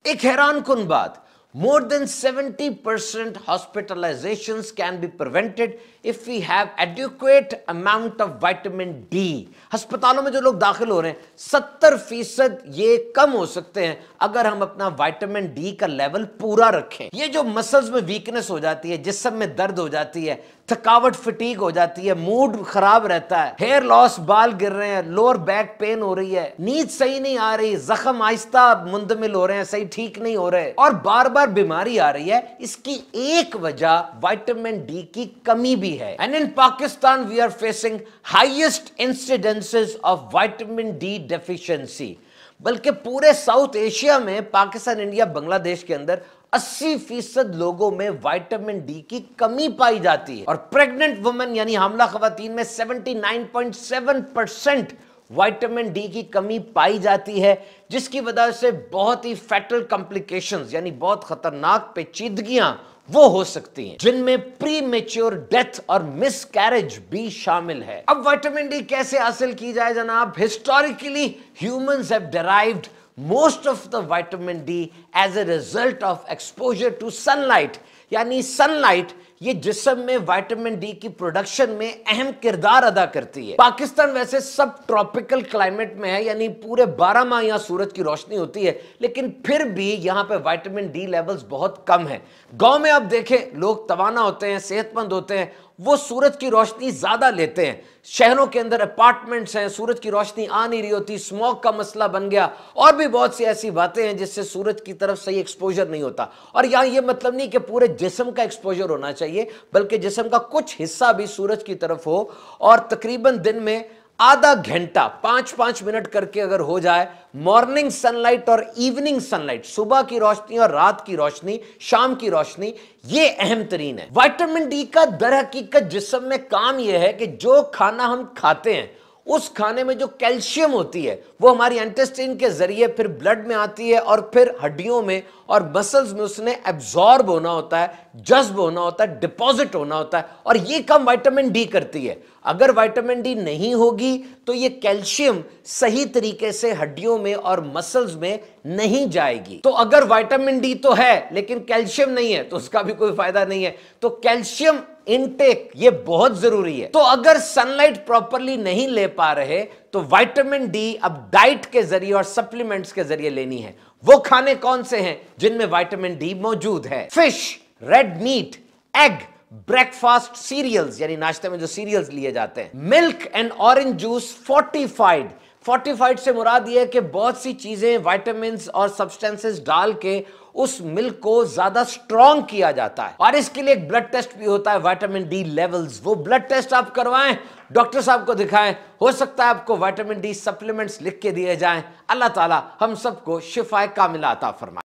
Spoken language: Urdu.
ایک حیران کن بات، more than 70% hospitalizations can be prevented if we have adequate amount of vitamin D. ہسپتالوں میں جو لوگ داخل ہو رہے ہیں 70% یہ کم ہو سکتے ہیں اگر ہم اپنا وائٹامن ڈی کا لیول پورا رکھیں. یہ جو مسلز میں ویکنس ہو جاتی ہے، جسم میں درد ہو جاتی ہے، تھکاوٹ فٹیگ ہو جاتی ہے، موڈ خراب رہتا ہے، ہیئر لاس، بال گر رہے ہیں، لوور بیک پین ہو رہی ہے، نیند صحیح نہیں آ رہی، زخم آہستہ مندمل ہو رہے ہیں، صحیح ٹھیک نہیں ہو رہے، اور بار بار بیماری آ رہی ہے، اس کی ایک وجہ وائٹامن ڈی کی کمی بھی ہے. And in Pakistan we are facing highest incidences of vitamin D deficiency. بلکہ پورے ساؤتھ ایشیا میں، پاکستان، انڈیا، بنگلہ دیش کے اندر 80% لوگوں میں وائٹامن ڈی کی کمی پائی جاتی ہے. اور پریگننٹ وومن یعنی حاملہ خواتین میں 79.7% وائٹامن ڈی کی کمی پائی جاتی ہے، جس کی وجہ سے بہت ہی فیٹل کمپلیکیشنز یعنی بہت خطرناک پیچیدگیاں وہ ہو سکتی ہیں، جن میں پری میچور ڈیتھ اور مس کیریج بھی شامل ہے. اب وائٹامن ڈی کیسے حاصل کی جائے جناب؟ Historically humans have derived most of the vitamin D as a result of exposure to sunlight. یعنی سن لائٹ یہ جسم میں وائٹامن ڈی کی پروڈکشن میں اہم کردار ادا کرتی ہے. پاکستان ویسے سب ٹراپیکل کلائمیٹ میں ہے، یعنی پورے 12 ماہ یہاں سورج کی روشنی ہوتی ہے، لیکن پھر بھی یہاں پہ وائٹامن ڈی لیولز بہت کم ہیں. گاؤں میں آپ دیکھیں لوگ توانا ہوتے ہیں، صحت مند ہوتے ہیں، وہ سورج کی روشنی زیادہ لیتے ہیں. شہروں کے اندر اپارٹمنٹس ہیں، سورج کی روشنی آ نہیں رہی ہوتی، اسموک کا مسئلہ بن گیا، اور بھی بہت سی ایسی باتیں ہیں جس سے سورج کی طرف صحیح ایکسپوجر نہیں ہوتا. اور یہاں یہ مطلب نہیں کہ پورے جسم کا ایکسپوجر ہونا چاہیے، بلکہ جسم کا کچھ حصہ بھی سورج کی طرف ہو، اور تقریباً دن میں آدھا گھنٹہ 5-5 منٹ کر کے اگر ہو جائے، مارننگ سن لائٹ اور ایوننگ سن لائٹ، صبح کی روشنی اور رات کی روشنی، شام کی روشنی، یہ اہم ترین ہے. وائٹامن ڈی کا در حقیقت جسم میں کام یہ ہے کہ جو کھانا ہم کھاتے ہیں اس کھانے میں جو کیلشیم ہوتی ہے وہ ہماری انٹسٹائن کے ذریعے پھر بلڈ میں آتی ہے، اور پھر ہڈیوں میں اور مسلز میں اس نے ایبزارب ہونا ہوتا ہے، جذب ہونا ہوتا ہے، ڈپازٹ ہونا ہوتا ہے، اور یہ کام وائٹامن ڈی کرتی ہے. اگر وائٹامن ڈی نہیں ہوگی تو یہ کیلشیم صحیح طریقے سے ہڈیوں میں اور مسلز میں نہیں جائے گی. تو اگر وائٹامن ڈی تو ہے لیکن کیلشیم نہیں ہے تو اس کا بھی کوئی فائدہ نہیں ہے. تو کیلشیم انٹیک یہ بہت ضروری ہے. تو اگر سن لائٹ پراپرلی نہیں لے پا رہے تو وائٹامن ڈی اب ڈائٹ کے ذریعے اور سپلیمنٹس کے ذریعے لینی ہے. وہ کھانے کون سے ہیں جن میں وائٹامن ڈی موجود ہے؟ Fish, red meat, egg, breakfast فاسٹ سیریلز یعنی ناشتے میں جو سیریلز لیے جاتے ہیں، milk and orange juice fortified سے مراد یہ ہے کہ بہت سی چیزیں، وائٹامنز اور سبسٹینسز ڈال کے اس ملک کو زیادہ سٹرونگ کیا جاتا ہے. اور اس کے لیے ایک بلڈ ٹیسٹ بھی ہوتا ہے وائٹامن ڈی لیولز. وہ بلڈ ٹیسٹ آپ کروائیں، ڈاکٹر صاحب کو دکھائیں، ہو سکتا ہے آپ کو وائٹامن ڈی سپلیمنٹس لکھ کے دیے جائیں. اللہ تعالی ہم سب کو شفائے کاملہ عطا فرمائے.